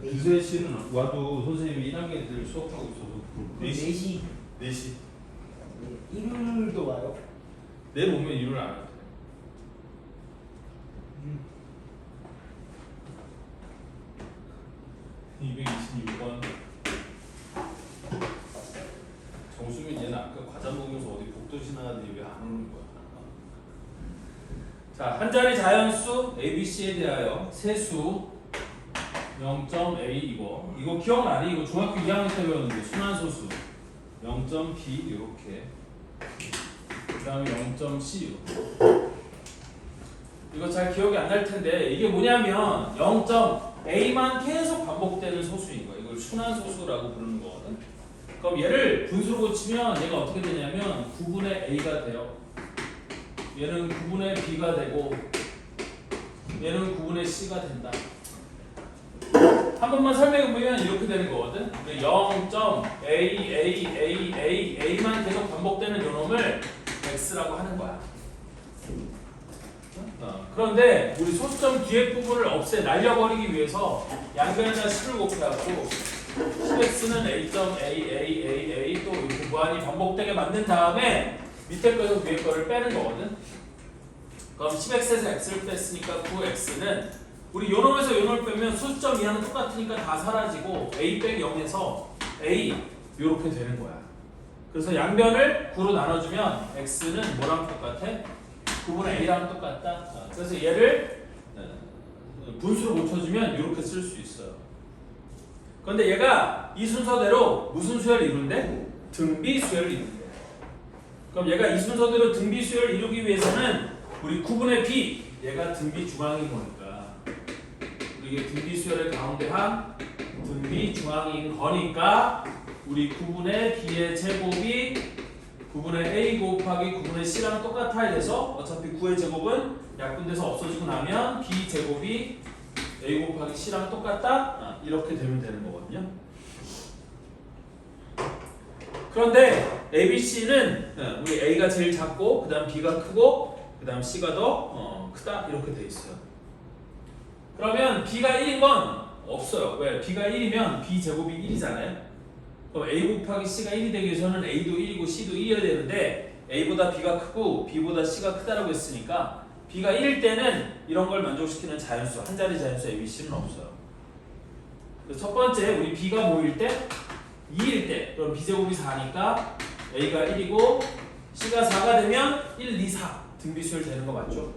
두세 시는 와도 선생님이 1학년들 수업하고 있어서 4시? 4시. 일요일도 와요? 내일 오면 일요일 안 와도 돼. 226번. 정수민 얘는 아까 과자 먹으면서 어디 복도 지나가는데 왜 안 오는 거야? 자, 한 자리 자연수 ABC에 대하여 세수 0.A 이거 기억나니? 이거 중학교 2학년 때 배웠는데 순환소수 0.B 이렇게 그 다음에 0.C 이거 잘 기억이 안 날 텐데 이게 뭐냐면 0.A만 계속 반복되는 소수인 거야. 이걸 순환소수라고 부르는 거거든. 그럼 얘를 분수로 고치면 얘가 어떻게 되냐면 9분의 A가 돼요. 얘는 9분의 B가 되고 얘는 9분의 C가 된다. 한 번만 설명해 보면 이렇게 되는 거거든. 0.A만 계속 반복되는 요놈을 x라고 하는 거야. 그런데 우리 소수점 뒤에 부분을 날려버리기 위해서 양변에다 10을 곱해갖고 10x는 A.A.A.A.A 또 이렇게 무한히 반복되게 만든 다음에 밑에 거에서 위에 거를 빼는 거거든. 그럼 10x에서 x를 뺐으니까 9x는 우리 요놈에서 요놈을 빼면 소수점 이하는 똑같으니까 다 사라지고 a 빼기 0에서 a 요렇게 되는 거야. 그래서 양변을 9로 나눠주면 x는 뭐랑 똑같아? 9분의 a랑 똑같다. 그래서 얘를 분수로 고쳐주면 이렇게 쓸 수 있어요. 그런데 얘가 이 순서대로 무슨 수열을 이룬대? 등비 수열을 이룬대. 그럼 얘가 이 순서대로 등비 수열을 이루기 위해서는 우리 9분의 b 얘가 등비 중앙인 거니까 이게 등비 수열의 가운데한 등비 중앙인 거니까 우리 9분의 b의 제곱이 9분의 a 곱하기 9분의 c랑 똑같아야 돼서 어차피 9의 제곱은 약분돼서 없어지고 나면 b 제곱이 a 곱하기 c랑 똑같다? 이렇게 되면 되는 거거든요. 그런데 ABC는 우리 a가 제일 작고 그 다음 b가 크고 그 다음 c가 더 크다 이렇게 돼 있어요. 그러면 b가 1인 건 없어요. 왜? b가 1이면 b 제곱이 1이잖아요. 그럼 a 곱하기 c가 1이 되기 위해서는 a도 1이고 c도 1이어야 되는데 a보다 b가 크고 b보다 c가 크다라고 했으니까 b가 1일 때는 이런 걸 만족시키는 자연수, 한 자리 자연수 ABC는 없어요. 그래서 첫 번째 우리 b가 뭐일 때? 2일 때 그럼 b제곱이 4니까 a가 1이고 c가 4가 되면 1, 2, 4 등비수열 되는 거 맞죠?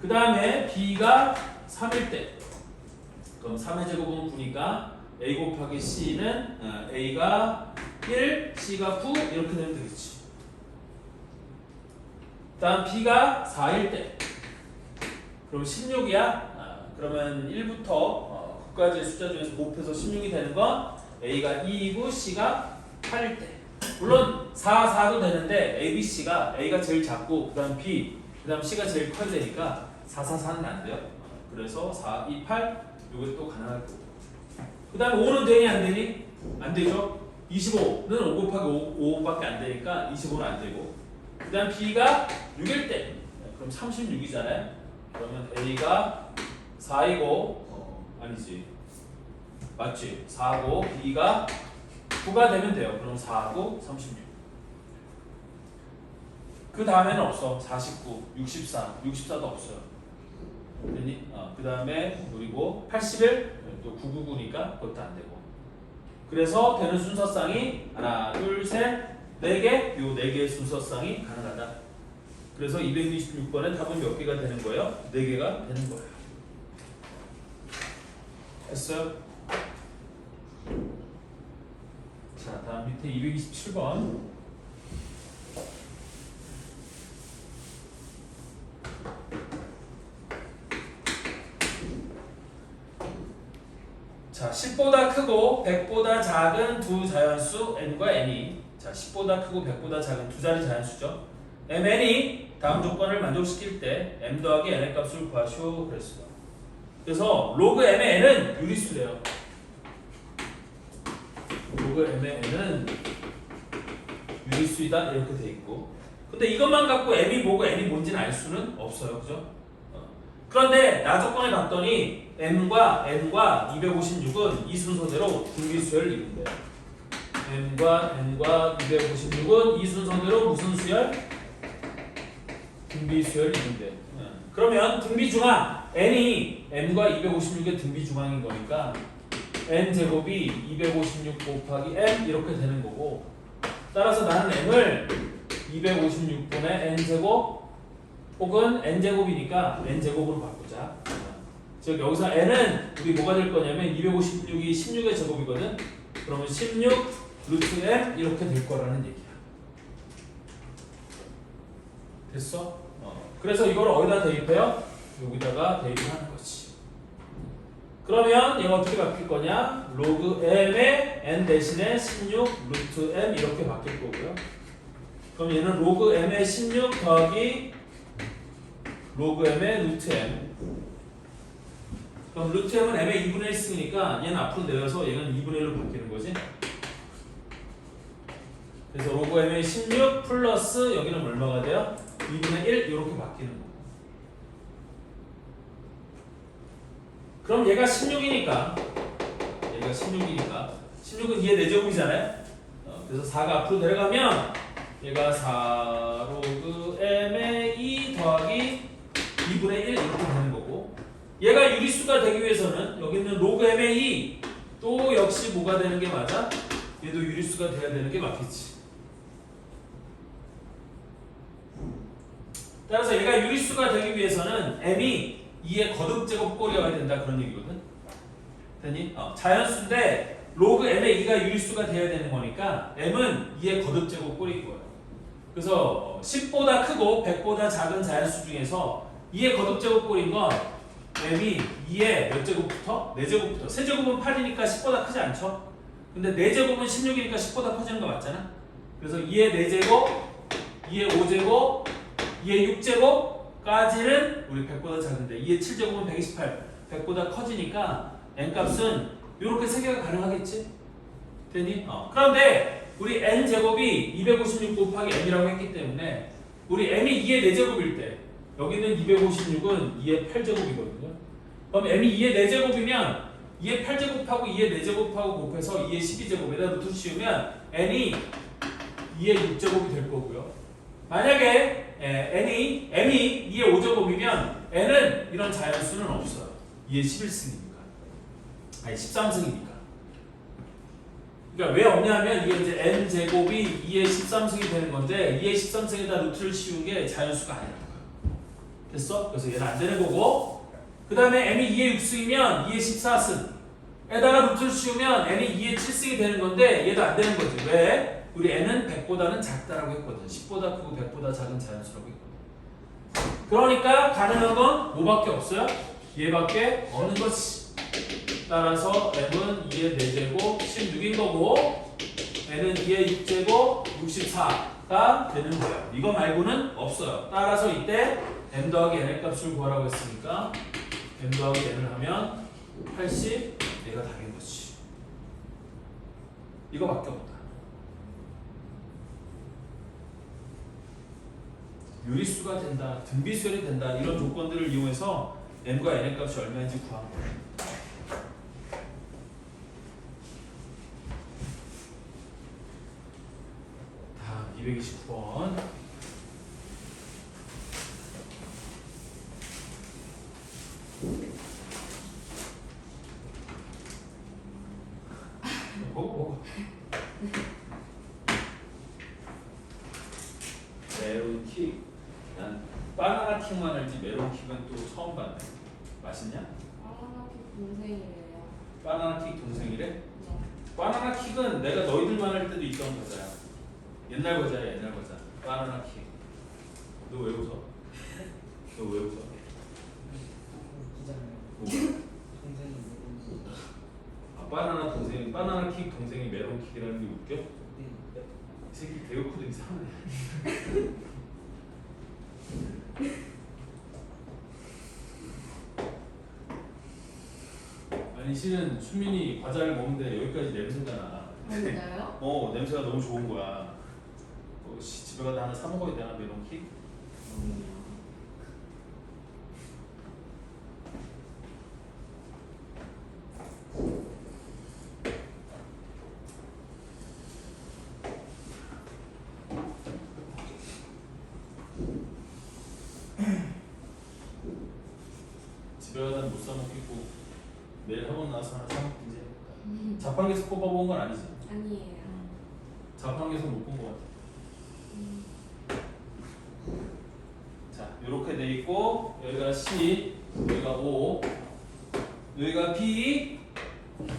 그 다음에 b가 3일 때 그럼 3의 제곱은 9니까 a 곱하기 c는 a가 1, c가 9 이렇게 되면 되겠지. 다음 b가 4일 때 그럼 16이야. 그러면 1부터 9까지의 숫자 중에서 곱해서 16이 되는 건 a가 2이고 c가 8일 때. 물론 4, 4도 되는데 a, b, c가 a가 제일 작고 그 다음 b, 그 다음 c가 제일 커야 되니까 4, 4, 4는 안 돼요. 그래서 4, 2, 8 이것도 또 가능할 거고. 그 다음에 5는 되니 안 되니? 안 되죠. 25는 5 곱하기 5밖에 안 되니까 25는 안 되고. 그 다음 b가 6일 때 그럼 36이잖아요. 그러면 a가 4이고 아니지 맞지? 4고 b가 9가 되면 돼요. 그럼 4하고 36. 그 다음에는 없어. 49, 64, 64도 없어요. 되니? 그 다음에 그리고 81 또 999니까 그것도 안 되고. 그래서 되는 순서쌍이 하나, 둘, 셋, 네 개. 요 네 개의 순서쌍이 가능하다. 그래서 226번의 답은 몇 개가 되는 거예요? 네 개가 되는 거예요. 했어요? 자, 다음 밑에 227번. 자, 10보다 크고 100보다 작은 두 자연수 n과 n이 자, 10보다 크고 100보다 작은 두 자리 자연수죠. mn이 다음 조건을 만족시킬 때 m 더하기 n의 값을 구하시오 그랬어요. 그래서 로그 m의 n은 유리수래요. 로그 m의 n은 유리수이다 이렇게 돼 있고. 근데 이것만 갖고 m이 뭐고 n이 뭔지는 알 수는 없어요. 그죠? 그런데 나 조건을 봤더니 m과 n과 256은 이 순서대로 등비수열을 이룬대요. m과 n과 256은 이 순서대로 무슨 수열? 등비수열을 이룬대요. 그러면 등비중앙 n이 m과 256의 등비중앙인 거니까 n제곱이 256 곱하기 m 이렇게 되는 거고, 따라서 나는 m을 256분의 n제곱 혹은 n제곱이니까 n제곱으로 바꾸자. 즉 여기서 n은 우리 뭐가 될 거냐면 256이 16의 제곱이거든. 그러면 16 루트 m 이렇게 될 거라는 얘기야. 됐어? 그래서 이걸 어디다 대입해요? 여기다가 대입하는 거지. 그러면 얘가 어떻게 바뀔 거냐? 로그 m의 n 대신에 16 루트 m 이렇게 바뀔 거고요. 그럼 얘는 로그 m의 16 더하기 로그 m의 루트 m. 그럼 루트 m은 m의 2분의 1 쓰니까 얘는 앞으로 내려서 얘는 2분의 1로 바뀌는 거지. 그래서 로그 m의 16 플러스 여기는 얼마가 돼요? 2분의 1 이렇게 바뀌는 거. 그럼 얘가 16이니까 16은 2의 4제곱이잖아요. 그래서 4가 앞으로 내려가면 얘가 4 로그 m의 2 더하기 2분의 1 이렇게 되는 거고, 얘가 유리수가 되기 위해서는 여기 있는 로그 m의 2 또 역시 뭐가 되는 게 맞아? 얘도 유리수가 돼야 되는 게 맞겠지. 따라서 얘가 유리수가 되기 위해서는 m이 2의 거듭제곱꼴이어야 된다 그런 얘기거든. 됐니? 자연수인데 로그 m의 2가 유리수가 돼야 되는 거니까 m은 2의 거듭제곱꼴인 거예요. 그래서 10보다 크고 100보다 작은 자연수 중에서 2의 거듭제곱꼴인 건 m이 2의 몇 제곱부터? 4제곱부터. 세제곱은 8이니까 10보다 크지 않죠? 근데 4제곱은 16이니까 10보다 커지는 거 맞잖아? 그래서 2의 4제곱, 2의 5제곱, 2의 6제곱까지는 우리 100보다 작은데 2의 7제곱은 128, 100보다 커지니까 n값은 이렇게 세개가 가능하겠지? 되니? 그런데 우리 n제곱이 256 곱하기 m이라고 했기 때문에 우리 m이 2의 4제곱일 때 여기는 256은 2의 8제곱이거든요. 그럼 m이 2의 4제곱이면 2의 8제곱하고 2의 4제곱하고 곱해서 2의 12제곱에다 루트 씌우면 n이 2의 6제곱이 될 거고요. 만약에 m이 2의 5제곱이면 n은 이런 자연수는 없어요. 2의 11승이니까. 아니 13승이니까. 그러니까 왜 없냐면 이게 이제 n제곱이 2의 13승이 되는 건데 2의 13승에다 루트를 씌운 게 자연수가 아니라는 거야. 됐어? 그래서 얘는 안 되는 거고, 그 다음에 m이 2의 6승이면 2의 14승에다가 루트를 씌우면 n이 2의 7승이 되는 건데 얘도 안 되는 거지. 왜? 우리 n은 100보다는 작다라고 했거든. 10보다 크고 100보다 작은 자연수라고 했거든. 그러니까 가능한 건 뭐밖에 없어요? 얘밖에 없는 거지. 따라서 m은 2의 4제곱 16인 거고 n은 2의 6제곱 64가 되는 거예요. 이거 말고는 없어요. 따라서 이때 m 더하기 n의 값을 구하라고 했으니까 m 더하기 n을 하면 80 얘가 답인 거지. 이거밖에 없다. 유리수가 된다, 등비수열이 된다 이런 조건들을 이용해서 m과 n의 값이 얼마인지 구한 거예요. 다음 229번. 보고 메론킥. 난 바나나 킥만 알지 메론킥은 또 처음 봤네. 맛있냐? 바나나킥 동생이래요. 바나나 킥 동생이래? 네. 바나나 킥은 내가 너희들만 할 때도 있던 거잖아. 옛날 거잖아, 옛날 거잖아. 바나나 킥. 너 왜 웃어? 너 왜 웃어? 웃기잖아요. 뭐? 동생이 아, 바나나 동생, 바나나 킥 동생이 메론 킥이라는 게 웃겨? 네. 이 새끼 대우코도 이상하네. 아니 실은 수민이 과자를 먹는데 여기까지 냄새가 나. 진짜요? 냄새가 너무 좋은 거야. 집에 가다 하나 사 먹어야 되나 메론킥? 못 사먹겠고 매일 학원 나와서 하나 사먹든지. 자판기에서 뽑아본 건 아니지. 아니에요. 자판기에서 못 본 것 같아. 자, 이렇게 돼 있고 여기가 C, 여기가 O, 여기가 B,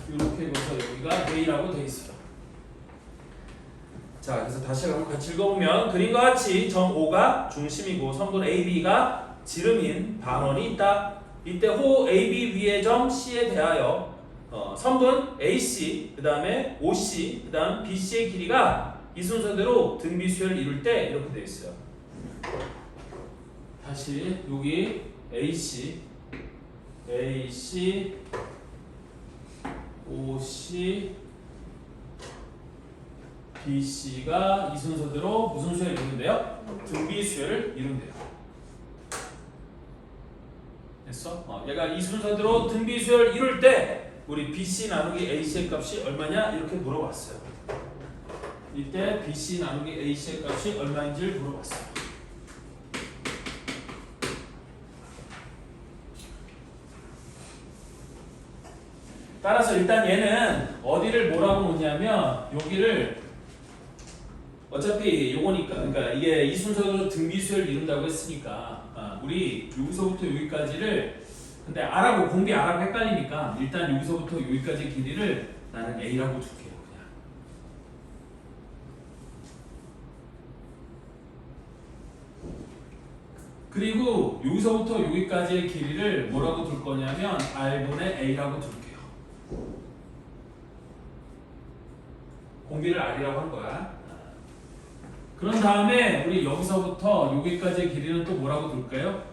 이렇게 해서 여기가 A라고 돼 있어요. 자, 그래서 다시 한번 같이 읽어보면 그림과 같이 점 O가 중심이고 선분 AB가 지름인 반원이 있다. 이때 호 AB 위의 점 C에 대하여 선분 AC, 그 다음에 OC, 그 다음 BC의 길이가 이 순서대로 등비수열을 이룰 때 이렇게 되어 있어요. 다시 여기 AC, AC, OC, BC가 이 순서대로 무슨 수열을 이루는데요? 등비수열을 이룬대요. 됐어? 얘가 이 순서대로 등비수열을 이룰 때 우리 BC 나누기 AC의 값이 얼마냐? 이렇게 물어봤어요. 이때 BC 나누기 AC의 값이 얼마인지를 물어봤어요. 따라서 일단 얘는 어디를 뭐라고 놓냐면 여기를 어차피 요거니까 그러니까 이게 이 순서대로 등비수열을 이룬다고 했으니까 우리 여기서부터 여기까지를 근데 R하고 공비 R하고 헷갈리니까 일단 여기서부터 여기까지 길이를 나는 A라고 줄게요. 그냥. 그리고 여기서부터 여기까지의 길이를 뭐라고 둘 거냐면 R분의 A라고 둘게요. 공비를 R이라고 한 거야. 그런 다음에 우리 여기서부터 여기까지의 길이는 또 뭐라고 둘까요?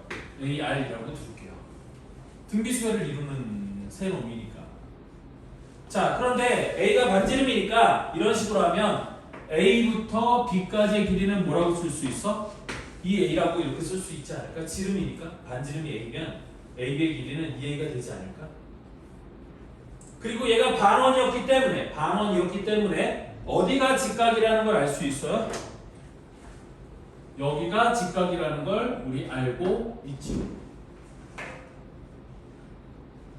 AR이라고 둘게요. 등비수열을 이루는 세 놈이니까. 자, 그런데 A가 반지름이니까 이런 식으로 하면 A부터 B까지의 길이는 뭐라고 쓸 수 있어? 이 A라고 이렇게 쓸 수 있지 않을까? 지름이니까 반지름이 A면 AB의 길이는 2A가 되지 않을까? 그리고 얘가 반원이었기 때문에 어디가 직각이라는 걸 알 수 있어요? 여기가 직각이라는 걸 우리 알고 있죠.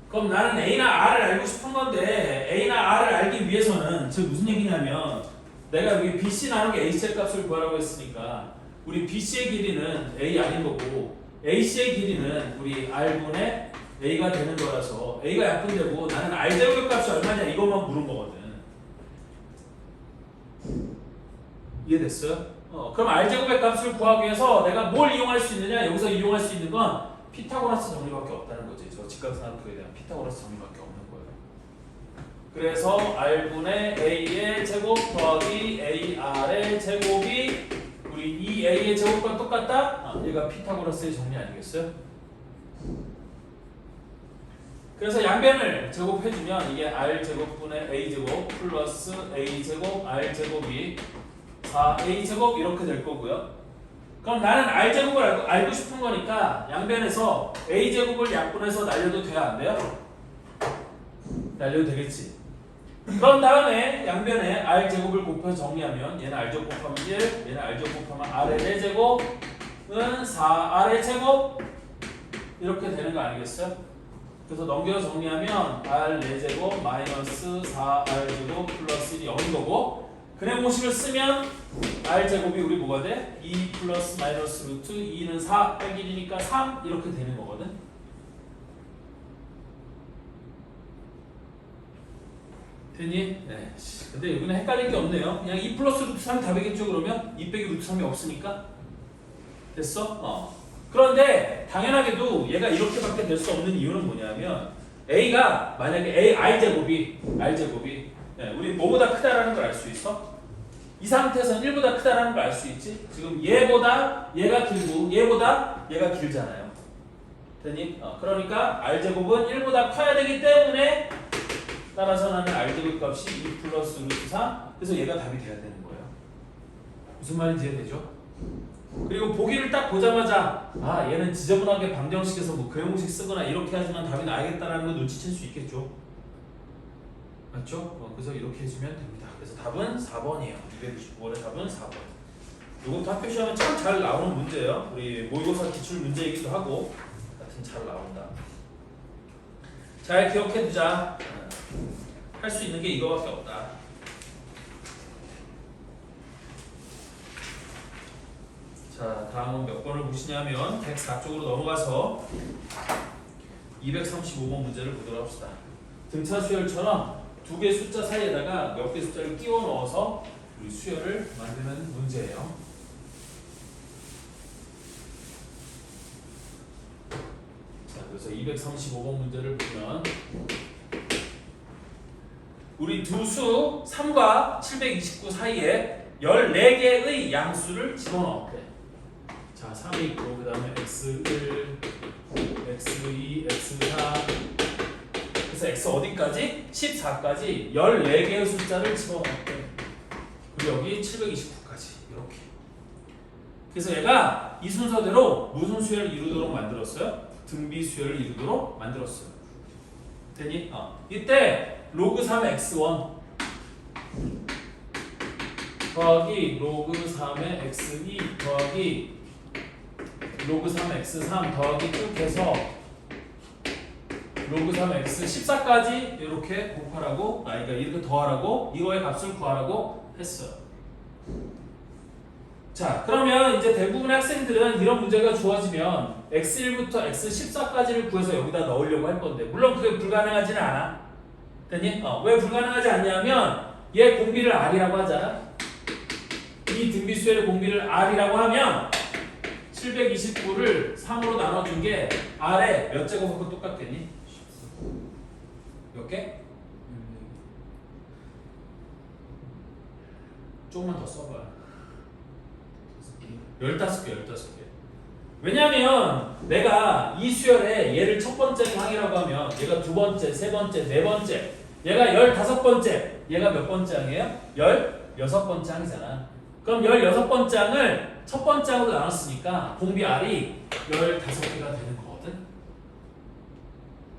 그럼 나는 A나 R을 알고 싶은 건데 A나 R을 알기 위해서는 즉 무슨 얘기냐면 내가 여기 BC 나누기 AC의 값을 구하라고 했으니까 우리 BC의 길이는 A 아닌 거고 AC의 길이는 우리 R분의 A가 되는 거라서 A가 약분되고 나는 R제곱의 값이 얼마냐 이것만 물은 거거든. 이해됐어요? 그럼 R제곱의 값을 구하기 위해서 내가 뭘 이용할 수 있느냐? 여기서 이용할 수 있는 건 피타고라스 정리밖에 없다는 거지. 저 직각삼각형에 대한 피타고라스 정리밖에 없는 거예요. 그래서 R분의 A의 제곱 더하기 AR의 제곱이 우리 이 A의 제곱과 똑같다? 얘가 피타고라스의 정리 아니겠어요? 그래서 양변을 제곱해주면 이게 R제곱분의 A제곱 플러스 A제곱 R제곱이 4A제곱 이렇게 될 거고요. 그럼 나는 R제곱을 알고 싶은 거니까 양변에서 A제곱을 약분해서 날려도 돼야 안 돼요? 날려도 되겠지. 그런 다음에 양변에 R제곱을 곱해서 정리하면 얘는 R제곱 곱하면 1, 얘는 R제곱 곱하면 R의 제곱은 4R의 제곱 이렇게 되는 거 아니겠어요? 그래서 넘겨 정리하면 R 4제곱 마이너스 4R제곱 플러스 1이 0인 거고 근해 공식을 쓰면 R제곱이 우리 뭐가 돼? 2 플러스 마이너스 루트 2는 4 빼기 1이니까 3 이렇게 되는 거거든. 됐니? 네. 근데 여기는 헷갈릴 게 없네요. 그냥 2 플러스 루트 3이 답이겠죠 그러면? 2 빼기 루트 3이 없으니까. 됐어? 그런데 당연하게도 얘가 이렇게밖에 될 수 없는 이유는 뭐냐면 A가 만약에 R제곱이 네, 우리 뭐보다 크다라는 걸 알 수 있어? 이 상태에서는 1보다 크다라는 걸 알 수 있지? 지금 얘보다 얘가 길고 얘보다 얘가 길잖아요. 됐니? 그러니까 R제곱은 1보다 커야 되기 때문에 따라서 나는 R제곱 값이 2 플러스 루트 3 그래서 얘가 답이 돼야 되는 거예요. 무슨 말인지 이해되죠? 그리고 보기를 딱 보자마자 아 얘는 지저분하게 방정식에서 뭐 그형식 쓰거나 이렇게 하지만 답이 나야겠다라는 거 눈치챌 수 있겠죠. 맞죠? 그래서 이렇게 해주면 됩니다. 그래서 답은 4번이에요. 295번의 답은 4번. 이것도 학교 시험에 참 잘 나오는 문제예요. 우리 모의고사 기출 문제이기도 하고 하여튼 잘 나온다. 잘 기억해 두자. 할 수 있는 게 이거밖에 없다. 자, 다음은 몇 번을 보시냐면 104쪽으로 넘어가서 235번 문제를 보도록 합시다. 등차 수열처럼 두 개 숫자 사이에다가 몇 개 숫자를 끼워 넣어서 우리 수열을 만드는 문제예요. 자, 그래서 235번 문제를 보면 우리 두 수 3과 729 사이에 14개의 양수를 집어넣었대. 자, 3이 있고 그 다음에 x1, x2, x4 그래서 x 어디까지? 14까지 14개의 숫자를 집어넣었대. 그리고 여기 729까지 이렇게. 그래서 얘가 이 순서대로 무슨 수열을 이루도록 만들었어요? 등비 수열을 이루도록 만들었어요. 되니? 이때 로그 3의 x1 더하기 로그 3의 x2 더하기 로그 3의 x3 더하기 쭉 해서 로그 3의 x14까지 이렇게 곱하라고 그러니까 이렇게 더하라고 이거의 값을 구하라고 했어요. 자, 그러면 이제 대부분의 학생들은 이런 문제가 주어지면 x1부터 x14까지를 구해서 여기다 넣으려고 할 건데 물론 그게 불가능하지는 않아. 됐니? 왜 불가능하지 않냐면 얘 공비를 r이라고 하잖아. 이 등비수열의 공비를 r이라고 하면 729를 3으로 나눠준 게 r에 몇 제곱하고 똑같겠니? 몇 개? 조금만 더 써봐. 15개. 왜냐면 내가 이 수열에 얘를 첫 번째 항이라고 하면 얘가 두 번째, 세 번째, 네 번째 얘가 15번째 얘가 몇 번째 항이에요? 16번째 항이잖아. 그럼 16번째 항을 첫 번째 항으로 나눴으니까 공비 R이 15개가 되는 거거든.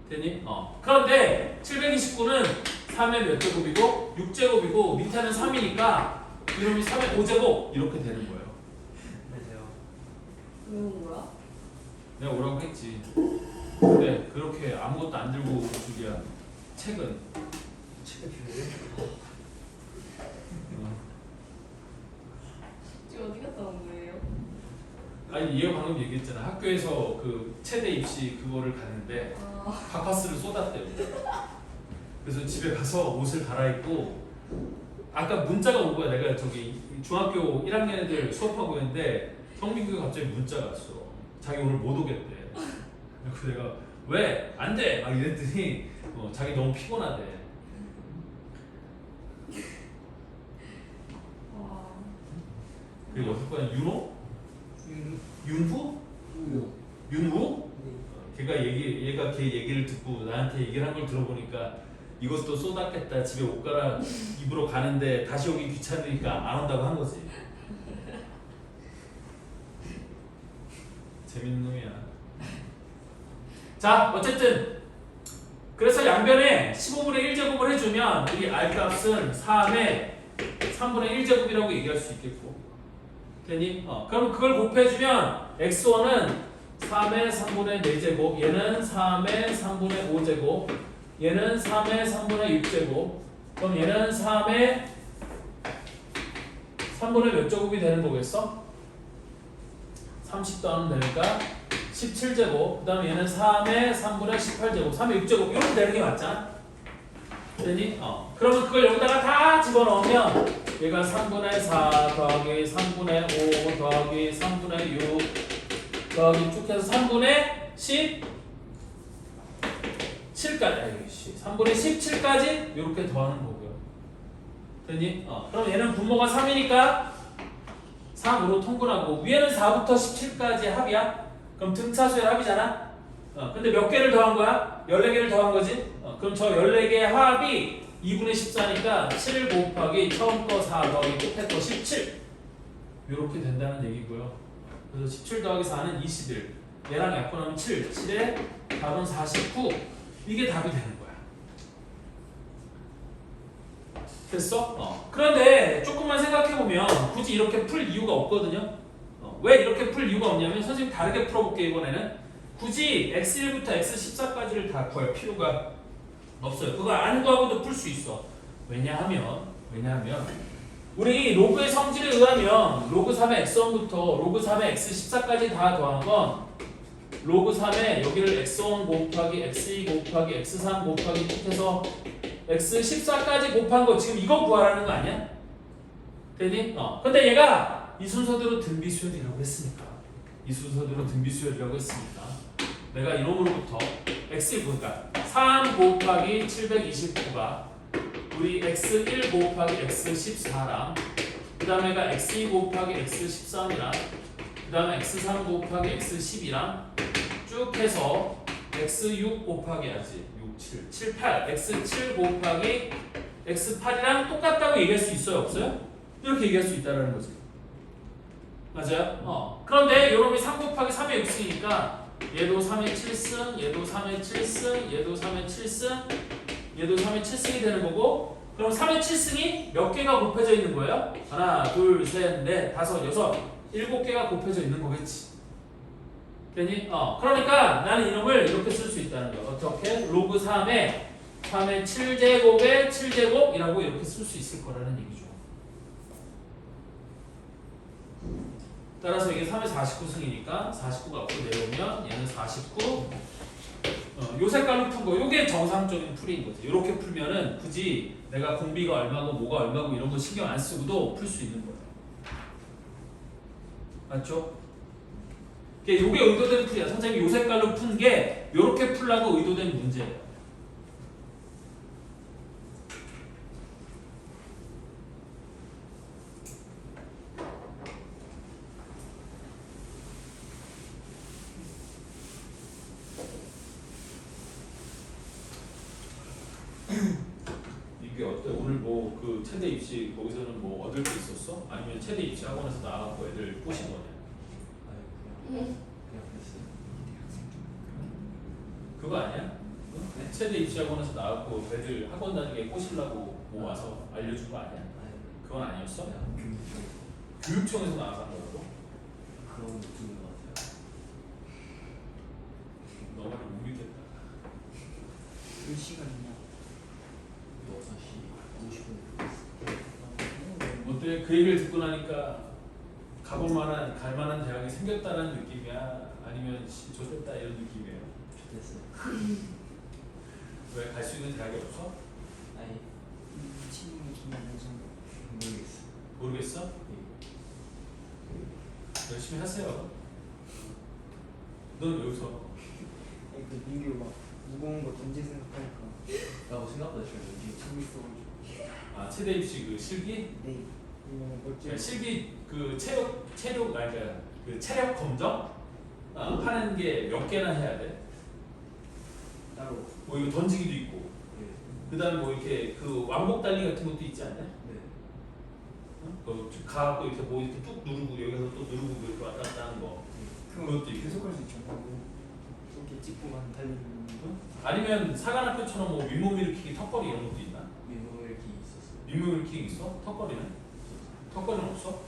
되니? 그런데 729는 3의 몇 제곱이고 6제곱이고 밑에는 3이니까 이놈이 3의 5제곱 이렇게 되는 거예요. 외운 거야? 내가 오라고 했지. 근데 그렇게 아무것도 안 들고 올 줄이야. 책은 지금 어디 갔다 온 거예요? 아니 얘가 방금 얘기했잖아. 학교에서 그 체대 입시 그거를 갔는데 파파스를 쏟았대요. 그래서 집에 가서 옷을 갈아입고 아까 문자가 온 거야. 내가 저기 중학교 1학년 애들 수업하고 있는데 성민규가 갑자기 문자가 왔어. 자기 오늘 못 오겠대. 그래서 내가 왜? 안 돼! 막 이랬더니 자기 너무 피곤하대. 와. 그리고 어떨 거야? 윤호? 윤후? 윤후? 걔가 얘가 걔 얘기를 듣고 나한테 얘기를 한 걸 들어보니까 이것도 쏟았겠다. 집에 옷 갈아입으러 가는데 다시 오기 귀찮으니까 안 온다고 한 거지. 재밌는 놈이야. 자, 어쨌든 그래서 양변에 15분의 1제곱을 해주면 우리 R값은 3의 3분의 1제곱이라고 얘기할 수 있겠고. 되니? 그럼 그걸 곱해주면 X1은 3의 3분의 4제곱, 얘는 3의 3분의 5제곱, 얘는 3의 3분의 6제곱, 그럼 얘는 3의 3분의 몇 제곱이 되는 거겠어? 30 더하면 되니까 17제곱, 그 다음에 얘는 3의 3분의 18제곱, 3의 6제곱 이렇게 되는 게 맞잖아? 되니? 그러면 그걸 여기다가 다 집어넣으면 얘가 3분의 4 더하기 3분의 5 더하기 3분의 6 더하기 쭉 해서 3분의 17까지 3분의 17까지 이렇게 더하는 거고요. 되니? 그럼 얘는 분모가 3이니까 3으로 통분하고 위에는 4부터 17까지 합이야. 그럼 등차수의 합이잖아. 근데 몇 개를 더한 거야? 14개를 더한 거지. 그럼 저 14개의 합이 2분의 14니까 7 곱하기 처음 거 4 더하기 끝에 거 17 이렇게 된다는 얘기고요. 그래서 17 더하기 4는 21 얘랑 약분하면 7 7에 답은 49 이게 답이 되는 거야. 됐어? 그런데 조금만 생각해보면 굳이 이렇게 풀 이유가 없거든요. 왜 이렇게 풀 이유가 없냐면 선생님 다르게 풀어볼게. 이번에는 굳이 x1부터 x14까지를 다 구할 필요가 없어요. 그거 아는 거하고도 풀 수 있어. 왜냐하면 우리 로그의 성질에 의하면 로그 3의 x1부터 로그 3의 x14까지 다 더한 건 로그 3에 여기를 x1 곱하기 x2 곱하기 x3 곱하기 쭉 해서 x14까지 곱한 거 지금 이거 구하라는 거 아니야? 되니? 근데 얘가 이 순서대로 등비수열이라고 했으니까 내가 이놈으로부터 x1 보니까 3 곱하기 729가 우리 x1 곱하기 x14랑 그 다음에가 x2 곱하기 x13이랑 그 다음에 x3 곱하기 x10이랑 쭉 해서 x6 곱하기 하지 6, 7, 7, 8 x7 곱하기 x8이랑 똑같다고 얘기할 수 있어요? 없어요? 이렇게 얘기할 수 있다는 거지. 맞아요? 그런데 요놈이 3 곱하기 3의 6승이니까 얘도 3의 7승, 얘도 3의 7승, 얘도 3의 7승, 얘도 3의 7승이 되는 거고, 그럼 3의 7승이 몇 개가 곱해져 있는 거예요? 하나, 둘, 셋, 넷, 다섯, 여섯, 7개가 곱해져 있는 거겠지. 되니? 그러니까 나는 이놈을 이렇게 쓸 수 있다는 거야. 어떻게? 로그 3의 7제곱의 7제곱이라고 이렇게 쓸 수 있을 거라는 얘기죠. 따라서 이게 3의 49승이니까 49가 앞으로 내려오면 얘는 49. 요 색깔로 푼 거, 요게 정상적인 풀이인 거지. 이렇게 풀면은 굳이 내가 공비가 얼마고 뭐가 얼마고 이런 거 신경 안 쓰고도 풀 수 있는 거예요. 맞죠? 요게 의도된 풀이야. 선생님이 요 색깔로 푼 게 요렇게 풀라고 의도된 문제예요. 이게 어때? 오늘 뭐 그 체대 입시 거기서는 뭐 얻을 게 있었어? 아니면 체대 입시 학원에서 나와갖고 애들 꼬신 거냐? 그냥 됐어요. 그거 아니야? 네? 체대 입시 학원에서 나와갖고 애들 학원 다니게 꼬시려고 뭐 와서 알려준 거 아니야? 그건 아니었어? 교육청에서 나와서 한 거라고? 그런 느낌인 것 같아요. 너무 못 믿겠다. 그 시간이냐? 6시 50분. 어때? 그 얘기를 듣고 나니까 가볼 만한, 갈 만한 대학이 생겼다는 느낌이야? 아니면 좋겠다 이런 느낌이에요? 됐어요. 왜 갈 수 있는 대학이 없어? 아니, 친구는 김현정 모르겠어. 모르겠어? 열심히 하세요. 넌 여기서 아니, 그 민규 막 무거운 거 던질 생각하니까 생각보다 잘 재밌어가지고. 체대 입시 그 실기? 네. 이거 그러니까 어째? 실기 그 그 체력 검정 하는 게 몇 개나 해야 돼? 따로. 뭐 이거 던지기도 있고, 그다음에 뭐 이렇게 그 왕복 달리 같은 것도 있지 않냐? 그 가갖고 이렇게 뭐 이렇게 뚝 누르고 여기서 또 누르고 이렇게 왔다 갔다 하는 거. 그것도 있고. 계속 할 수 있잖아요. 이렇게 찍고 만 달리는 거. 아니면 사관학교처럼 뭐 윗몸 일으키기, 턱걸이 이런 것도 있나? 민호의 기 있었어요. 윗몸 일으키기 있어? 턱걸이는? 턱걸이는 없어?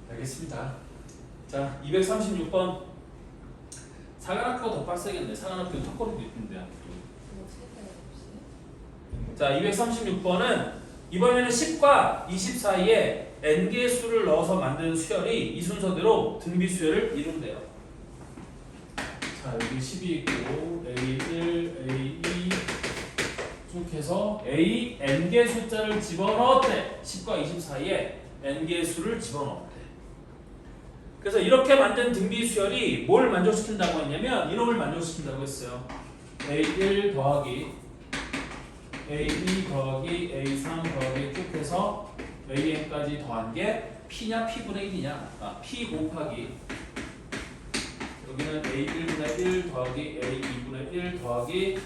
알겠습니다. 자, 236번. 사관학교가 더 빡세겠네. 사관학교는 턱걸이도 있던데. 뭐 체대 없이? 자, 236번은 이번에는 10과 20 사이에 n개의 수를 넣어서 만든 수열이 이 순서대로 등비 수열을 이룬대요. 자, 여기 10이 있고 A1, A2 쭉 해서 A n개 숫자를 집어넣었대. 10과 20 사이에 n개의 수를 집어넣었대. 그래서 이렇게 만든 등비 수열이 뭘 만족시킨다고 했냐면 이놈을 만족시킨다고 했어요. A1 더하기 A2 더하기 A3 더하기 쭉 해서 AN까지 더한 게 P냐 P분의 1이냐? P 곱하기 여기는 A1분의 1 더하기 A2분의 1 더하기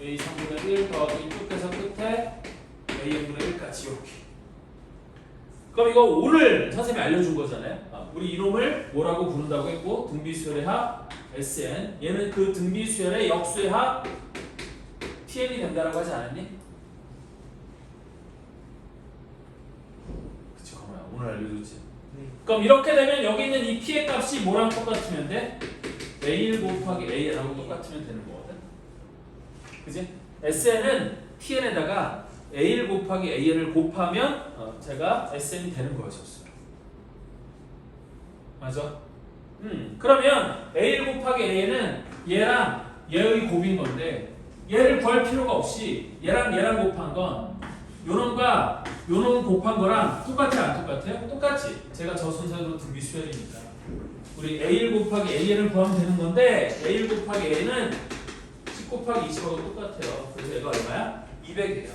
A3분의 1 더하기 쭉 해서 끝에 AN분의 1까지 이렇게. 그럼 이거 5를 선생님이 알려준 거잖아요. 우리 이놈을 뭐라고 부른다고 했고 등비수열의 합 SN, 얘는 그 등비수열의 역수의 합 TN이 된다라고 하지 않았니? 그치, 가만야 오늘 알려줬지. 그럼 이렇게 되면 여기 있는 이 P의 값이 뭐랑 똑같으면 돼? A1 곱하기 AN하고 똑같으면 되는 거거든. 그지? SN은 TN에다가 A1 곱하기 AN을 곱하면 제가 SN이 되는 거였었어요. 맞아? 그러면 A1 곱하기 AN은 얘랑 얘의 곱인 건데 얘를 구할 필요가 없이 얘랑 곱한 건 요놈과 요놈 곱한 거랑 똑같아요? 안 똑같아요? 똑같지. 제가 저 순서대로 등비 수열이니까 우리 A1 곱하기 AN을 구하면 되는 건데 A1 곱하기 AN은 10 곱하기 20하고 똑같아요. 그래서 얘가 얼마야? 200이에요.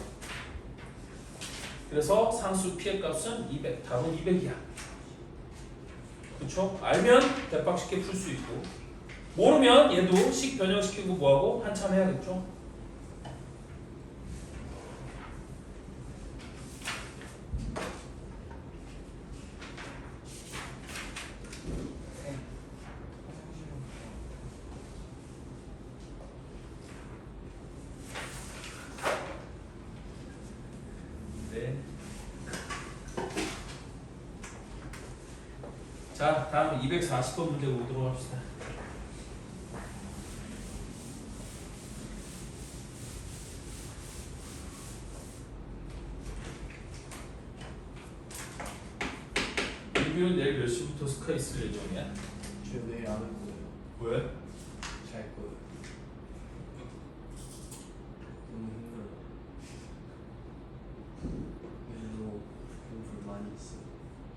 그래서 상수 P의 값은 200. 답은 200이야. 그쵸? 알면 대박 쉽게 풀 수 있고 모르면 얘도 식 변형시키고 뭐하고 한참 해야겠죠? 네. 자, 다음 240번 문제 보도록 합시다. 리뷰는 내일 몇 시부터 스카 있을 예정이야? 저 내일 안 할 거예요. 왜? 잘 거예요. 너무 힘들어. 그래서 공부를 많이 했어요.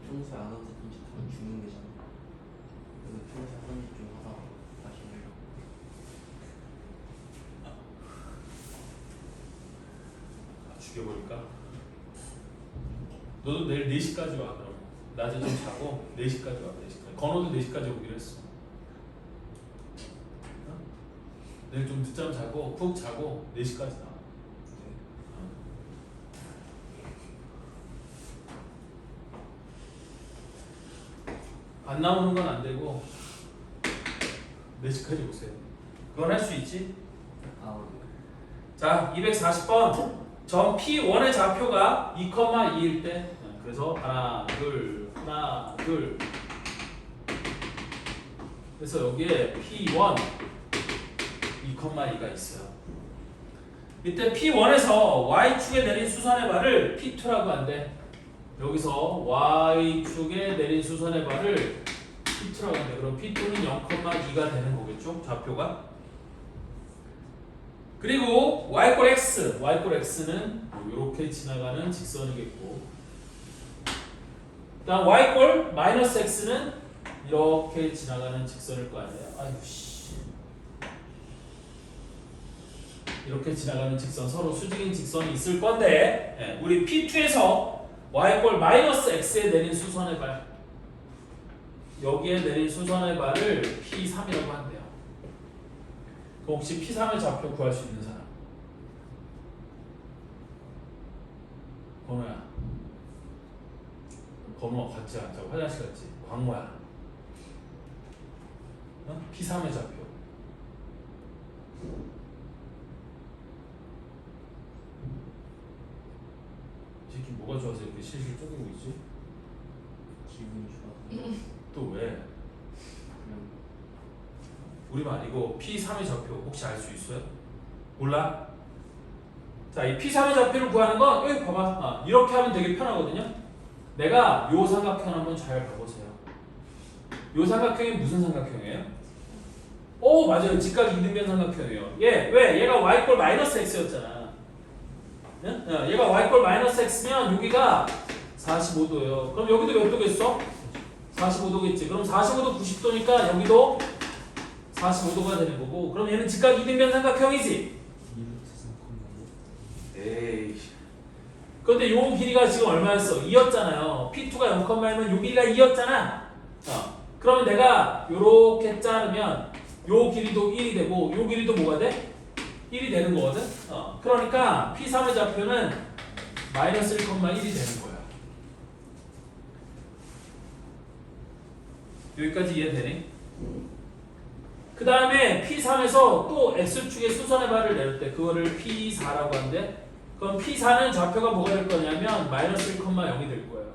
평소에 안 하던 짓 하면 죽는 거잖아요. 그래서 평소에 하던 짓 좀 하다가 다시 하려고. 죽여버릴까? 너도 내일 4시까지 와 그럼. 낮에 좀 자고 4시까지 와. 4시까지. 건호도 4시까지 오기로 했어. 어? 내일 좀 늦잠 자고 푹 자고 4시까지 나와. 안 나오는 건 안 되고 4시까지 오세요. 그건 할 수 있지? 아, 자, 240번. 점 P1의 좌표가 2,2일 때 그래서 하나, 둘 그래서 여기에 P1 2,2가 있어요. 이때 P1에서 Y축에 내린 수선의 발을 P2라고 한대. 여기서 Y축에 내린 수선의 발을 P2라고 한대. 그럼 P2는 0,2가 되는 거겠죠? 좌표가. 그리고 Y꼴 X, Y꼴 X는 이렇게 지나가는 직선이겠고 다음 Y꼴 마이너스 X는 이렇게 지나가는 직선일 거 아니에요. 아유 씨. 이렇게 지나가는 직선 서로 수직인 직선이 있을 건데 우리 P2에서 Y꼴 마이너스 X에 내린 수선의 발 여기에 내린 수선의 발을 P3이라고 한대요. 그럼 혹시 P3의 좌표 구할 수 있는 사람? 건우야. 건우가 같이 앉아. 화장실 갔지? 광모야. 어? P3의 좌표. 이 새끼 뭐가 좋아서 이렇게 실실 쪼개고 있지? 기분이 좋아서. 또 왜? 그냥 우리만 이거 P3의 좌표 혹시 알 수 있어요? 몰라? 자, 이 P3의 좌표를 구하는 건 여기 봐봐. 이렇게 하면 되게 편하거든요. 내가 요 삼각형 한번 잘 봐보세요. 요 삼각형이 무슨 삼각형이에요? 오 맞아요. 직각 이등변 삼각형이에요. 왜? 얘가 Y꼴 마이너스 X였잖아. 얘가 Y꼴 마이너스 X면 여기가 45도예요. 그럼 여기도 몇 도겠어? 45도겠지. 그럼 45도 90도니까 여기도 45도가 되는 거고 그럼 얘는 직각 이등변 삼각형이지? 에이 근데 요 길이가 지금 얼마였어? 2였잖아요. P2가 0,1면 요 길이가 2였잖아. 그러면 내가 요렇게 자르면 요 길이도 1이 되고 요 길이도 뭐가 돼? 1이 되는 거거든? 그러니까 P3의 좌표는 마이너스 1,1이 되는 거야. 여기까지 이해되니? 그 다음에 P3에서 또 X축의 수선의 발을 내릴 때 그거를 P4라고 하는데 그럼 P4는 좌표가 뭐가 될 거냐면 마이너스 1,0이 될 거예요.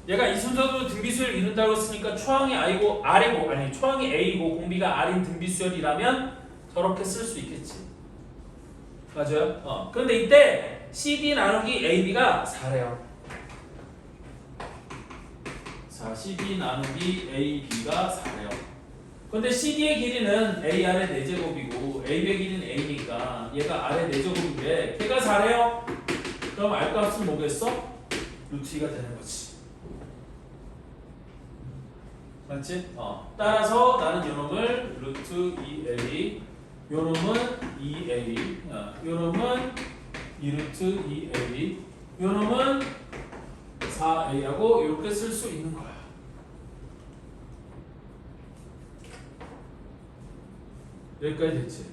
얘가 이 순서도 등비수열 이룬다고 했으니까 초항이 I고 R이고 아니 초항이 A고 공비가 R인 등비수열이라면 저렇게 쓸 수 있겠지. 맞아요? 그런데 이때 CD 나누기 AB가 4래요. 자, CD 나누기 AB가 4래요. 근데 CD의 길이는 AR의 4제곱이고 AB의 길이는 A니까 얘가 R의 4제곱인데 걔가 4래요? 그럼 R 값은 뭐겠어? 루트 2가 되는 거지. 맞지? 따라서 나는 요놈을 루트 2A, 요놈은 2A, 요놈은 2루트 2A, 요놈은 4A라고 이렇게 쓸 수 있는 거야. 여기까지 됐지?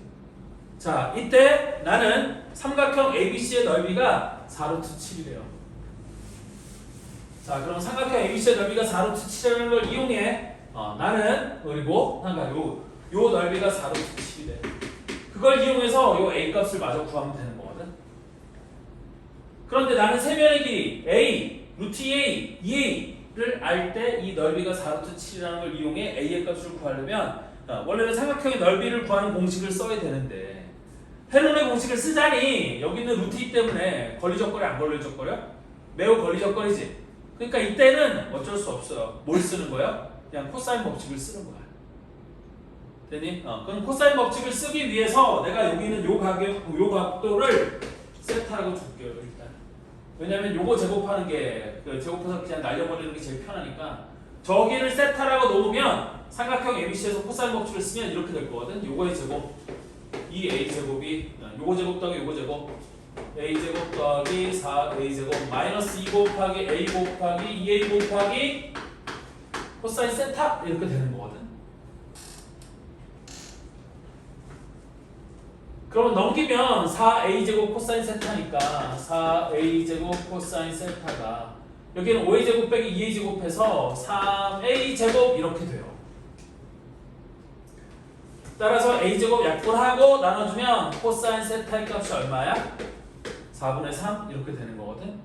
자, 이때 나는 삼각형 ABC의 넓이가 4루트 7이래요. 자, 그럼 삼각형 ABC의 넓이가 4루트 7이라는 걸 이용해 나는 그리고 요 넓이가 4루트 7이래. 그걸 이용해서 요 A 값을 마저 구하면 되는 거거든. 그런데 나는 세면의 길이 A, 루트 2A, 2A를 알 때 이 넓이가 4루트 7이라는 걸 이용해 A의 값을 구하려면 원래는 삼각형의 넓이를 구하는 공식을 써야 되는데 헬론의 공식을 쓰자니 여기 있는 루트 2 때문에 걸리적거려 안 걸리적거려? 매우 걸리적거리지. 그러니까 이때는 어쩔 수 없어요. 뭘 쓰는 거야? 그냥 코사인 법칙을 쓰는 거야. 되니? 그럼 코사인 법칙을 쓰기 위해서 내가 여기 있는 요 각도를 세타라고 줄게요. 일단. 왜냐면 요거 제곱하는 게 그 제곱해서 그냥 날려버리는 게 제일 편하니까 저기를 세타라고 놓으면 삼각형 ABC에서 코사인 법칙을 쓰면 이렇게 될 거거든. 요거의 제곱 2A 제곱이 요거 제곱 더하기 요거 제곱 A 제곱 더하기 4A 제곱 마이너스 2 곱하기 A 곱하기 2A 곱하기 코사인 세타 이렇게 되는 거거든. 그러면 넘기면 4A 제곱 코사인 세타니까 4A 제곱 코사인 세타가 여기는 5A 제곱 빼기 2A 제곱해서 3A 제곱 이렇게 돼요. 따라서 A 제곱 약분하고 나눠주면 코사인 세타의 값이 얼마야? 4분의 3 이렇게 되는 거거든.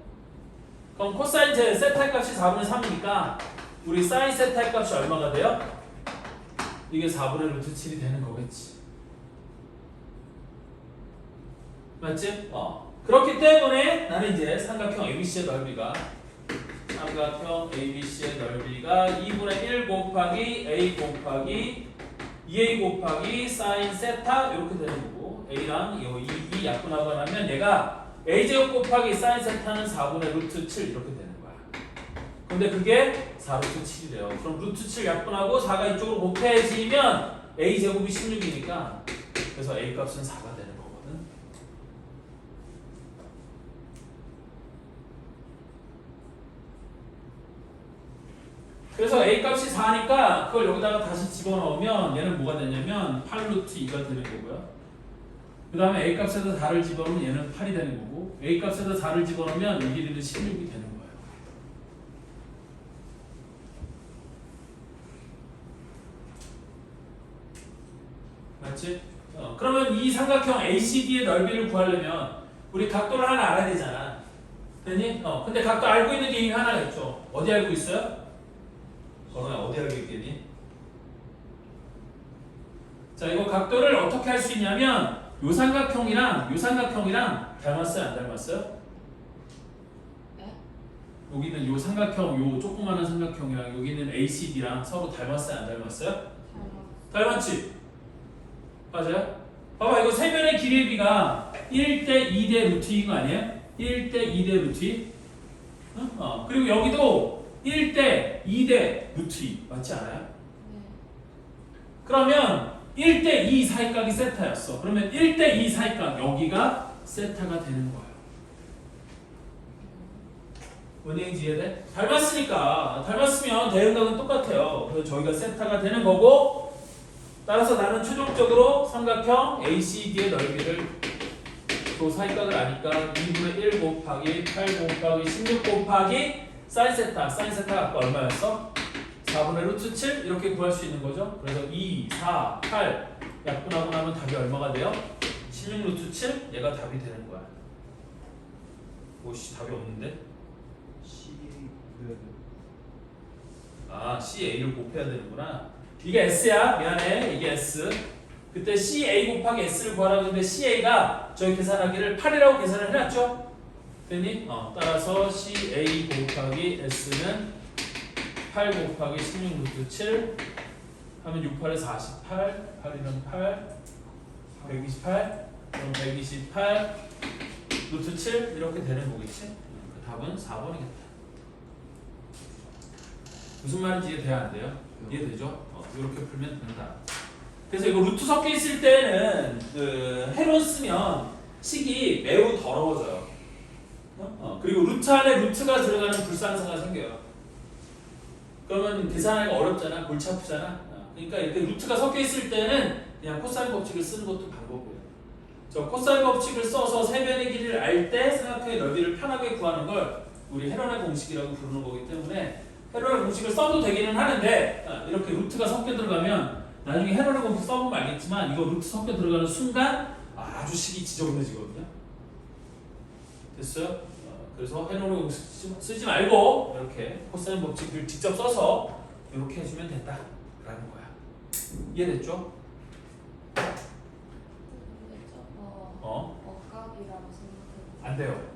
그럼 코사인 세타의 값이 4분의 3이니까 우리 사인 세타의 값이 얼마가 돼요? 이게 4분의 루트 7이 되는 거겠지. 맞지? 그렇기 때문에 나는 이제 삼각형 ABC의 넓이가 2분의 1 곱하기 A 곱하기 2A 곱하기 사인 세타 이렇게 되는 거고 A랑 이 약분하고 나면 얘가 A제곱 곱하기 사인 세타는 4분의 루트 7 이렇게 되는 거야. 근데 그게 4루트 7이래요. 그럼 루트 7 약분하고 4가 이쪽으로 곱해지면 A제곱이 16이니까 그래서 A 값은 4가 되는 거거든. 그래서 A 값이 4니까 그걸 여기다가 다시 집어넣으면 얘는 뭐가 되냐면 8루트 2가 되는 거고요. 그 다음에 A 값에다 4를 집어넣으면 얘는 8이 되는 거고 A 값에다 4를 집어넣으면 이 길이는 16이 되는 거예요. 맞지? 그러면 이 삼각형 ACD의 넓이를 구하려면 우리 각도를 하나 알아야 되잖아. 됐니? 근데 각도 알고 있는 게 이미 하나가 있죠. 어디 알고 있어요? 너는 어디 알고 있겠니? 자, 이거 각도를 어떻게 할 수 있냐면 요 삼각형이랑 닮았어요? 안 닮았어요? 네? 여기 있는 요 삼각형, 요 조그마한 삼각형이랑 여기 있는 ACD랑 서로 닮았어요? 안 닮았어요? 닮았지? 맞아요? 봐봐, 이거 세면의 길이의 비가 1대 2대 루트 2인 거 아니에요? 1대 2대 루트 2? 그리고 여기도 1대 2대 루트 2 맞지 않아요? 네. 그러면 1대 2 사이각이 세타였어. 그러면 1대 2 사이각 여기가 세타가 되는 거예요. 원행지 이해돼? 닮았으니까 닮았으면 대응각은 똑같아요. 그래서 저희가 세타가 되는 거고 따라서 나는 최종적으로 삼각형 ACD의 넓이를 그 사이각을 아니까 2분의 1 곱하기 8 곱하기 16 곱하기 사인 세타가 아까 얼마였어? 4분의 루트 7 이렇게 구할 수 있는 거죠. 그래서 2, 4, 8 약분하고 나면 답이 얼마가 돼요? 16 루트 7 얘가 답이 되는 거야. 오씨 답이 없는데? 12 그래도 아, CA를 곱해야 되는구나. 이게 S야. 미안해. 이게 S. 그때 CA 곱하기 S를 구하라고 했는데 CA가 저희 계산하기를 8이라고 계산을 해놨죠? 됐니? 따라서 CA 곱하기 S는 8 곱하기 16 루트 7 하면 6, 8에 48, 8이면 8, 128, 그럼 128 루트 7 이렇게 되는 거겠지? 그 답은 4번이겠다. 무슨 말인지 이해돼야 안 돼요? 이해되죠? 이렇게 풀면 된다. 그래서 이거 루트 섞여 있을 때는 해로 쓰면 식이 매우 더러워져요. 그리고 루트 안에 루트가 들어가는 불상사가 생겨요. 그러면 계산하기가 어렵잖아. 골치 아프잖아. 그러니까 이렇게 루트가 섞여 있을 때는 그냥 코사인 법칙을 쓰는 것도 방법이에요. 저 코사인 법칙을 써서 세변의 길이를 알 때 삼각형의 넓이를 편하게 구하는 걸 우리 헤론의 공식이라고 부르는 거기 때문에 헤론의 공식을 써도 되기는 하는데 이렇게 루트가 섞여 들어가면 나중에 헤론의 공식 써보면 알겠지만 이거 루트 섞여 들어가는 순간 아주 식이 지저분해지거든요. 됐어요? 그래서 헤론의 공식 쓰지 말고 이렇게 코사인 법칙을 직접 써서 이렇게 해주면 된다라는 거야. 이해됐죠? 근데 저거 억각이라고 생각해요. 안 돼요.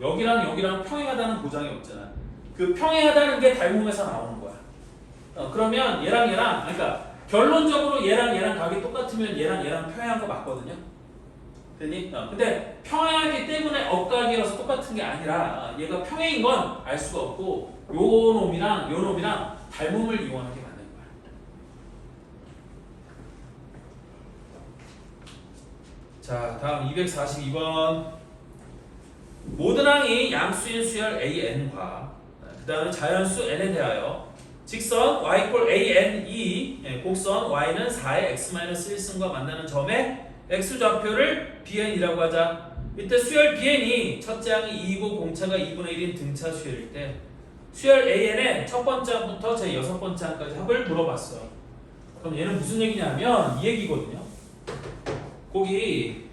여기랑 여기랑 평행하다는 보장이 없잖아. 그 평행하다는 게 닮음에서 나오는 거야. 그러면 얘랑 그러니까 결론적으로 얘랑 각이 똑같으면 얘랑 평행한 거 맞거든요. 됐니? 근데 평행하기 때문에 억각이어서 똑같은 게 아니라 얘가 평행인 건 알 수가 없고 요 놈이랑 닮음을 이용하는 게 맞는 거야. 자, 다음 242번. 모든 항이 양수인 수열 AN과 그 다음에 자연수 N에 대하여 직선 y = ANE 곡선 y는 4의 x-1승과 만나는 점에 x좌표를 BN이라고 하자. 이때 수열 BN이 첫째 항이 2이고 공차가 2분의 1인 등차 수열일 때 수열 AN의 첫 번째 항부터 제 6번째 항까지 합을 물어봤어요. 그럼 얘는 무슨 얘기냐면 이 얘기거든요. 거기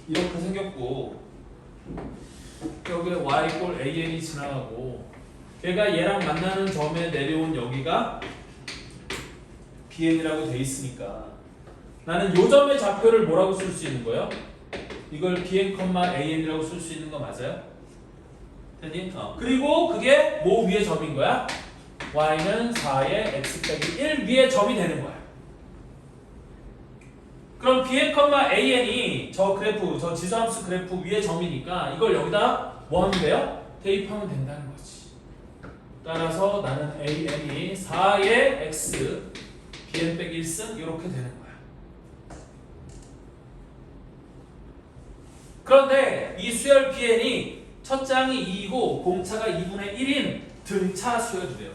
이렇게 생겼고 여기에 y = AN이 지나가고 걔가 얘랑 만나는 점에 내려온 여기가 BN이라고 돼 있으니까 나는 요 점의 좌표를 뭐라고 쓸 수 있는 거예요? 이걸 BN, AN이라고 쓸 수 있는 거 맞아요? 됐니? 그리고 그게 뭐 위의 점인 거야? y는 4의 x 빼기 1 위의 점이 되는 거야. 그럼 BN, AN이 저 그래프, 저 지수함수 그래프 위의 점이니까 이걸 여기다 뭐 하면 돼요? 대입하면 된다는 거지. 따라서 나는 AN이 4의 x BN 빼기 1승 이렇게 되는 거야. 그런데 이 수열 BN이 첫째 항이 2이고 공차가 2분의 1인 등차 수열이래요.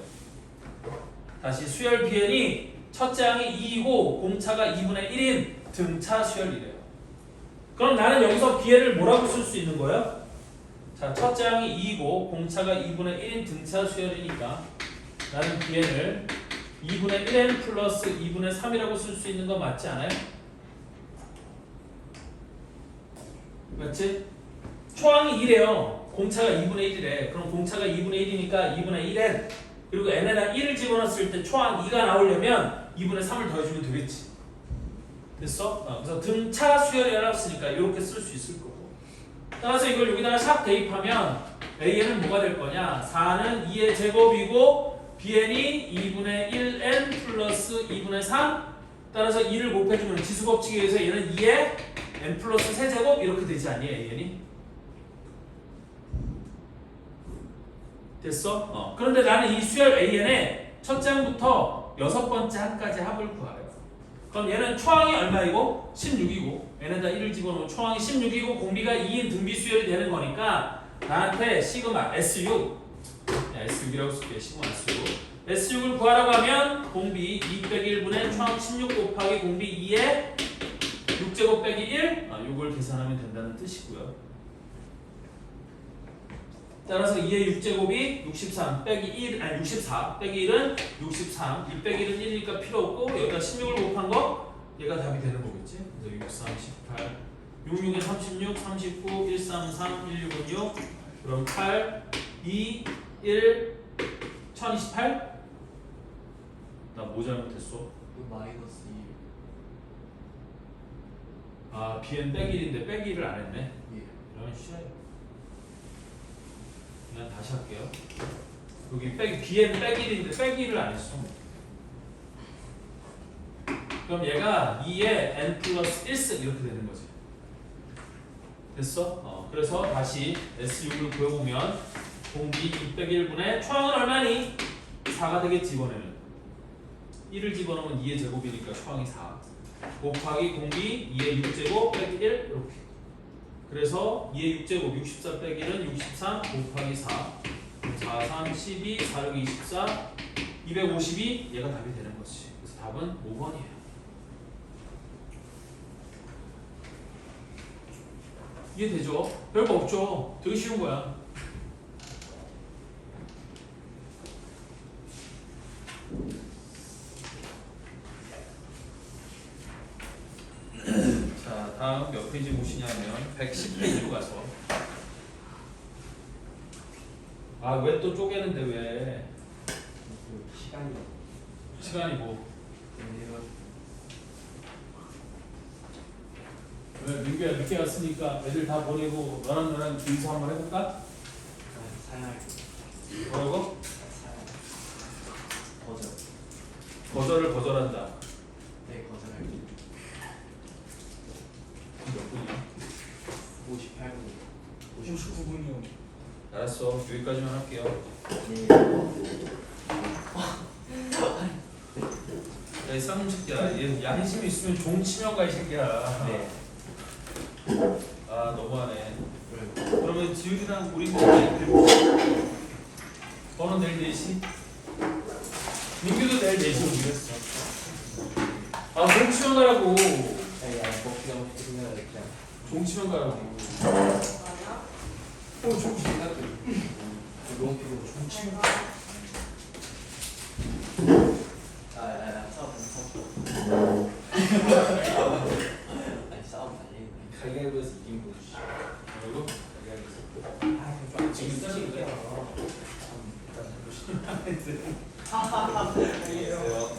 다시 수열 BN이 첫째 항이 2이고 공차가 2분의 1인 등차 수열이래요. 그럼 나는 여기서 BN을 뭐라고 쓸 수 있는 거예요? 자, 첫째 항이 2이고 공차가 2분의 1인 등차 수열이니까 나는 BN을 2분의 1n 플러스 2분의 3이라고 쓸 수 있는 거 맞지 않아요? 맞지? 초항이 2래요. 공차가 2분의 1이래. 그럼 공차가 2분의 1이니까 2분의 1n 그리고 n에다 1을 집어넣었을 때 초항 2가 나오려면 2분의 3을 더해주면 되겠지. 됐어? 그래서 등차 수열이 알았으니까 이렇게 쓸 수 있을 거고. 따라서 이걸 여기다가 샵 대입하면 AN은 뭐가 될 거냐? 4는 2의 제곱이고 BN이 2분의 1n 플러스 2분의 3 따라서 2를 곱해주면 지수법칙에 의해서 얘는 2의 n 플러스 세제곱 이렇게 되지 않니? AN이? 됐어? 그런데 나는 이 수열 AN의 첫째 항부터 6번째 항까지 합을 구하래요. 그럼 얘는 초항이 얼마이고? 16이고 얘네다 1을 집어넣으면 초항이 16이고 공비가 2인 등비 수열이 되는 거니까 나한테 시그마 S6 S6이라고 쓸게. 시그마 S6 S6을 구하라고 하면 공비 2 빼기 1분의 초항 16 곱하기 공비 2의 6제곱 빼기 1 요걸 계산하면 된다는 뜻이고요. 따라서 2의 6제곱이 63 빼기 1 아니 64 빼기 1은 63 2 빼기 1은 1이니까 필요 없고 여기다 16을 곱한 거 얘가 답이 되는 거겠지. 그래서 6, 3, 18 66에 36 39 1, 3, 3 1, 6은 6 그럼 8, 2, 1, 1028? 나 뭐 잘못했어? 이거 마이너스 1. 아, bn 빼기 1인데 빼기 1을 안 했네. 예. 이런 씨. 그냥 다시 할게요. 여기 빼기 bn 빼기 1인데 빼기 1을 안 했어. 그럼 얘가 2에 n 플러스 1승 이렇게 되는 거지. 됐어? 그래서 다시 S6을 구해보면 공비 2 빼기 1분의 초항은 얼마니? 4가 되겠지 이번에는. 1을 집어넣으면 2의 제곱이니까 초항이 4 곱하기 공비 2의 6제곱 빼기 1 이렇게. 그래서 2의 6제곱 64 빼기 1은 63 곱하기 4 4, 3, 12, 4, 6, 24 252 얘가 답이 되는 거지. 그래서 답은 5번이에요. 이해되죠? 별거 없죠? 되게 쉬운 거야. 자, 다음 몇 페이지 보시냐면 110페이지로 가서. 아, 왜 또 쪼개는데 왜? 시간이 시간이 뭐? 왜 민규야 늦게 왔으니까 애들 다 보내고 너랑 둘이서 한번 해볼까? 사양. 뭐라고? 거절. 거절을 거절한다. 네, 거절할게요. 몇 분이야? 58분. 59분이요. 알았어. 여기까지만 할게요. 야, 이 쌍놈 새끼야. 얘 양심이 있으면 종치면 가 이 새끼야. 네. 아 너무하네. 그래. 그러면 지훈이랑 우리 내일 너는 내일 4시? 민규도 내일 4시 오기로 했어. 아 종치면 가라고. 아니, 먹기가 먹기 생각하겠죠. 종치면 가라고. 뭐야? 종치면 가라고. 너무 피곤해. 종치면 싸움. 아니, 싸움 달리는 가위바위보에서 이긴 거지. 그리고 가위바위보. 지금 짜증 내. 하하하. 안녕히 계세요.